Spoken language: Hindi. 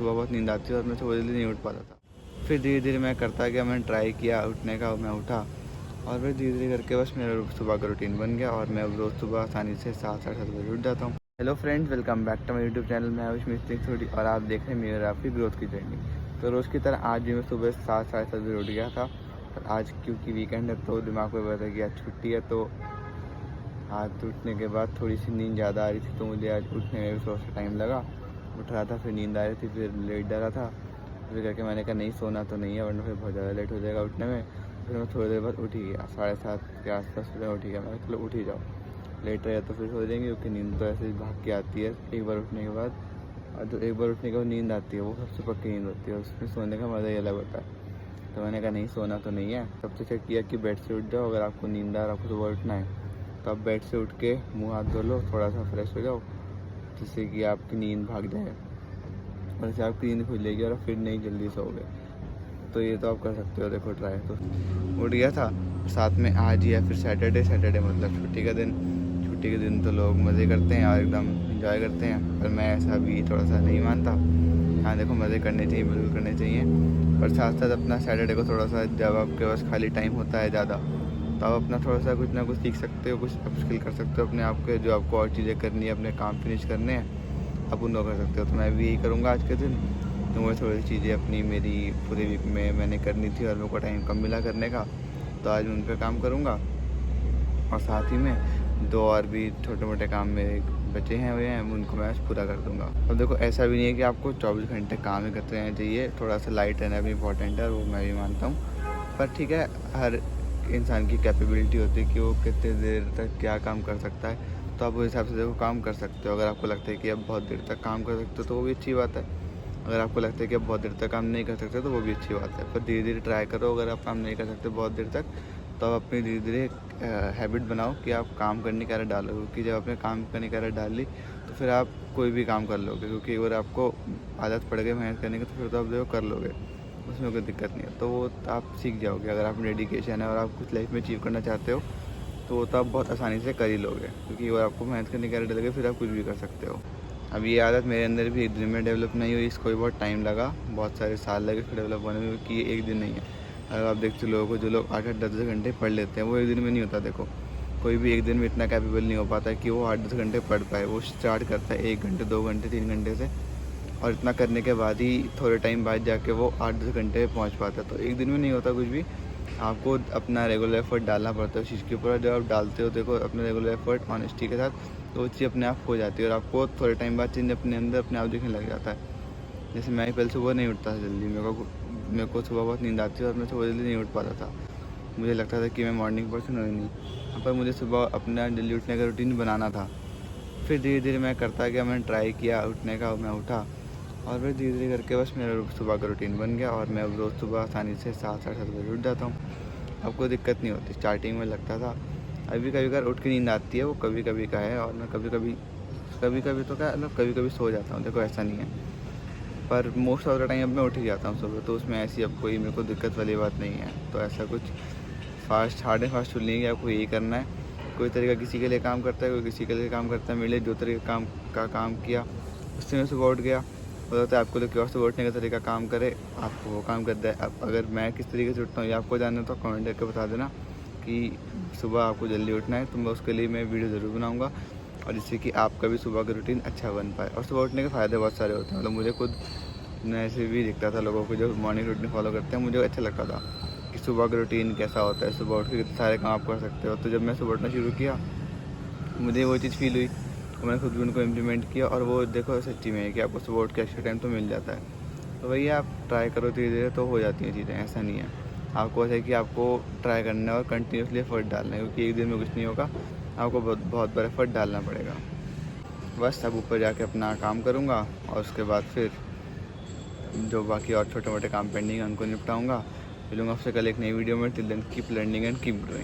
सुबह बहुत नींद आती है और मैं सुबह जल्दी नहीं उठ पाता था। फिर धीरे धीरे मैं करता गया, मैंने ट्राई किया उठने का, मैं उठा और फिर धीरे धीरे करके बस मेरा सुबह का रूटीन बन गया और मैं अब रोज़ सुबह आसानी से 7 साढ़े 7 बजे उठ जाता हूँ। Hello friends, welcome back to my YouTube channel. मैं आयुष मिस्त्री थोड़ी और आप देख रहे हैं मेरे आपकी ग्रोथ की जर्नी। तो रोज़ की तरह आज भी मैं सुबह 7 साढ़े 7 बजे उठ गया था। और आज क्योंकि वीकेंड है तो दिमाग में पता कि आज छुट्टी है, तो आज उठने के बाद थोड़ी सी नींद ज़्यादा आ रही थी, तो मुझे आज उठने में भी थोड़ा सा टाइम लगा। उठ रहा था, फिर नींद आ रही थी, फिर लेट डाला था। फिर करके मैंने कहा नहीं सोना तो नहीं है, वरना फिर बहुत ज़्यादा लेट हो जाएगा उठने में। फिर मैं थोड़ी देर बाद उठ ही गया, 7:30 के आसपास फिर उठ ही गया। मैं चलो उठ ही जाओ, लेट रहे तो फिर सो जाएंगे, क्योंकि नींद तो ऐसे ही भाग के आती है एक बार उठने के बाद। और जो एक बार उठने के बाद नींद आती है वो सबसे पक्की नींद होती है, उसमें सोने का मज़ा ही अलग होता है। तो मैंने कहा नहीं सोना तो नहीं है। सबसे चेक किया कि बेड से उठ जाओ, अगर आपको नींद आ रहा, आपको सुबह उठना है तो आप बेड से उठ के मुँह हाथ धो लो, थोड़ा सा फ्रेश हो जाओ, जिससे कि आपकी नींद भाग जाए और जैसे आपकी नींद खुल जाएगी और फिर नहीं जल्दी सोओगे। तो ये तो आप कर सकते हो, देखो ट्राई। तो उठ गया था, साथ में आज ही है फिर सैटरडे मतलब छुट्टी का दिन। छुट्टी के दिन तो लोग मज़े करते हैं और एकदम इंजॉय करते हैं, पर मैं ऐसा भी थोड़ा सा नहीं मानता। हाँ देखो, मज़े करने चाहिए, बिल्कुल करने चाहिए, पर साथ साथ अपना सैटरडे को थोड़ा सा, जब आपके पास खाली टाइम होता है ज़्यादा, तो आप अपना थोड़ा सा कुछ ना कुछ सीख सकते हो, कुछ अपस्किल कर सकते हो अपने आप के, जो आपको और चीज़ें करनी है, अपने काम फिनिश करने हैं, आप उनको कर सकते हो। तो मैं भी यही करूँगा आज के दिन। तो मुझे थोड़ी चीज़ें अपनी मेरी पूरे वीक में मैंने करनी थी और मेरे को टाइम कम मिला करने का, तो आज मैं उन पर काम करूँगा। और साथ ही में 2 और भी छोटे मोटे काम मेरे बचे हैं हुए हैं, उनको मैं आज पूरा कर दूँगा। अब देखो, ऐसा भी नहीं है कि आपको 24 घंटे काम ही करते रहना चाहिए, थोड़ा सा लाइट रहना भी इम्पोर्टेंट है, वो मैं भी मानता हूँ। पर ठीक है, हर इंसान की कैपेबिलिटी होती है कि वो कितने देर तक क्या काम कर सकता है, तो आप उस हिसाब से देखो काम कर सकते हो। अगर आपको लगता है कि आप बहुत देर तक काम कर सकते हो तो वो भी अच्छी बात है। अगर आपको लगता है कि आप बहुत देर तक काम नहीं कर सकते तो वो भी अच्छी बात है, पर धीरे धीरे ट्राई करो। अगर आप काम नहीं कर सकते बहुत देर तक, तो आप अपनी धीरे धीरे हैबिट बनाओ कि आप काम करने की आदत डालो, क्योंकि जब आपने काम करने की आदत डाल ली तो फिर आप कोई भी काम कर लोगे, क्योंकि अगर आपको आदत पड़ गई मेहनत करने की तो फिर तो आप जो कर लोगे, उसमें कोई दिक्कत नहीं है। तो वो आप सीख जाओगे। अगर आप में डेडिकेशन है और आप कुछ लाइफ में अचीव करना चाहते हो तो वो तो आप बहुत आसानी से कर ही लोगे, क्योंकि अगर आपको मेहनत करने की आदत लगे फिर आप कुछ भी कर सकते हो। अब ये आदत मेरे अंदर भी एक दिन में डेवलप नहीं हुई, इसको भी बहुत टाइम लगा, बहुत सारे साल लगे फिर डेवलप होने में, कि एक दिन नहीं है। अगर आप देखते लोगों को, जो लोग 8-8 10-10 घंटे पढ़ लेते हैं, वो एक दिन में नहीं होता। देखो, कोई भी एक दिन में इतना कैपेबल नहीं हो पाता कि वो 8-10 घंटे पढ़ पाए। वो स्टार्ट करता है 1 घंटे 2 घंटे 3 घंटे से, और इतना करने के बाद ही थोड़े टाइम बाद जाके वो 8-10 घंटे पहुँच पाता है। तो एक दिन में नहीं होता कुछ भी, आपको अपना रेगुलर एफर्ट डालना पड़ता है उस चीज़ के ऊपर। जब आप डालते हो, देखो, अपने रेगुलर एफर्ट ऑनेस्टी के साथ, तो वो चीज़ अपने आप हो जाती है और आपको थोड़े टाइम बाद चेंज अपने अंदर अपने आप दिखने लग जाता है। जैसे मैं पहले सुबह नहीं उठता था जल्दी, मेरे को सुबह बहुत नींद आती थी और मैं सुबह जल्दी नहीं उठ पाता था। मुझे लगता था कि मैं मॉर्निंग पर्सन हूँ ही नहीं, पर मुझे सुबह अपना जल्दी उठने का रूटीन बनाना था। फिर धीरे धीरे मैं करता गया, मैंने ट्राई किया उठने का, मैं उठा और फिर धीरे धीरे करके बस मेरा सुबह का रूटीन बन गया और मैं अब रोज़ सुबह आसानी से 7 साढ़े 7 बजे उठ जाता हूँ। अब कोई दिक्कत नहीं होती। स्टार्टिंग में लगता था, अभी कभी कभार उठ के नींद आती है, वो कभी कभी का है, और मैं कभी कभी तो क्या, मतलब कभी कभी सो जाता हूँ। देखो, ऐसा नहीं है, पर मोस्ट ऑफ द टाइम अब मैं उठ ही जाता हूँ सुबह, तो उसमें ऐसी अब कोई मेरे को दिक्कत वाली बात नहीं है। तो ऐसा कुछ fast hard and fast rule नहीं है कि आपको यही करना है। कोई तरीका किसी के लिए काम करता है, कोई किसी के लिए काम करता है। मेरे लिए जो तरीका काम किया उससे मैं सुबह उठ गया। हो सकता है आपको लोग और सुबह उठने का तरीका काम करे, आपको वो काम करता है। अब अगर मैं किस तरीके से उठता हूँ ये आपको जानना है तो कमेंट करके बता देना कि सुबह आपको जल्दी उठना है, तो मैं उसके लिए मैं वीडियो ज़रूर बनाऊँगा, और जिससे कि आपका भी सुबह का रूटीन अच्छा बन पाए। और सुबह उठने के फ़ायदे बहुत सारे होते हैं। मतलब मुझे खुद मैं ऐसे भी दिखता था लोगों को जो मॉर्निंग रूटीन फॉलो करते हैं, मुझे अच्छा लगता था कि सुबह का रूटीन कैसा होता है, सुबह उठ के कितने सारे काम आप कर सकते हो। तो जब मैं सुबह उठना शुरू किया, मुझे वो चीज़ फील हुई, तो मैंने खुद भी उनको इम्प्लीमेंट किया। और वो देखो, सच्ची में है कि आपको सुबह उठ के एक्स्ट्रा टाइम तो मिल जाता है। तो भैया आप ट्राई करो, धीरे धीरे तो हो जाती हैं चीज़ें, ऐसा नहीं है। आपको ऐसा है कि आपको ट्राई करना है और कंटिन्यूसली एफर्ट डालना है, क्योंकि एक दिन में कुछ नहीं होगा, आपको बहुत बहुत बड़ा एफर्ट डालना पड़ेगा। बस अब ऊपर जाके अपना काम करूँगा और उसके बाद फिर जो बाकी और छोटे मोटे काम पेंडिंग है उनको निपटाऊँगा। मिलूँगा आपसे कल एक नई वीडियो में। Till then keep learning and keep growing.